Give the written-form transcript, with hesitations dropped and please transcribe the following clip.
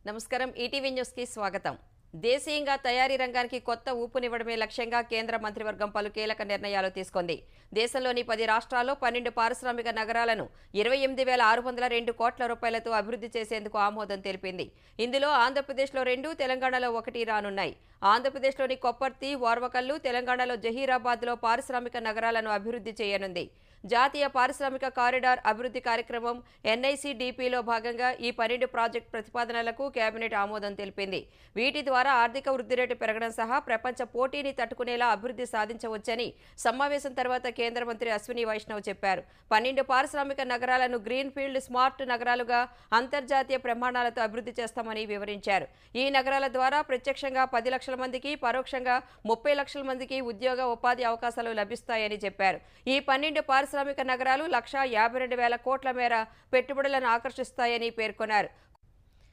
నమస్కారం ETV news కి స్వాగతం. దేశీయంగా తయారీ రంగానికి కొత్త ఊపునివ్వడమే లక్ష్యంగా కేంద్ర మంత్రివర్గం పలు కీలక నిర్ణయాలు తీసుకుంది. దేశంలోని 10 రాష్ట్రాల్లో 12 పారిశ్రామిక నగరాలను 28,602 కోట్ల రూపాయలతో అభివృద్ధి చేసేందుకు ఆమోదం తెలిపింది. ఇందులో ఆంధ్రప్రదేశ్లో 2, తెలంగాణలో 1 రానున్నాయి. ఆంధ్రప్రదేశ్లోని కొప్పర్తి, ఓర్వకల్లు, తెలంగాణలో జహీరాబాద్లో పారిశ్రామిక నగరాలను అభివృద్ధి చేయనుంది. జాతీయ పారిశ్రామిక కారిడార్ అభివృద్ధి కార్యక్రమం ఎన్ఐసిడిపిలో భాగంగా ఈ 12 ప్రాజెక్టు ప్రతిపాదనలకు కేబినెట్ ఆమోదం తెలిపింది. వీటి ద్వారా ఆర్థిక వృద్ధి రేటు పెరగడం సహా ప్రపంచ పోటీని తట్టుకునేలా అభివృద్ధి సాధించవచ్చని సమావేశం తర్వాత కేంద్ర మంత్రి అశ్విని వైష్ణవ్ చెప్పారు. 12 పారిశ్రామిక నగరాలను గ్రీన్ ఫీల్డ్ స్మార్ట్ నగరాలుగా అంతర్జాతీయ ప్రమాణాలతో అభివృద్ధి చేస్తామని వివరించారు. ఈ నగరాల ద్వారా ప్రత్యక్షంగా 10 లక్షల మందికి, పరోక్షంగా 30 లక్షల మందికి ఉద్యోగ ఉపాధి అవకాశాలు లభిస్తాయని చెప్పారు. ఈ 12 పారిశ్రామిక నగరాలు 1,52,000 కోట్ల మేర పెట్టుబడులను ఆకర్షిస్తాయని పేర్కొన్నారు.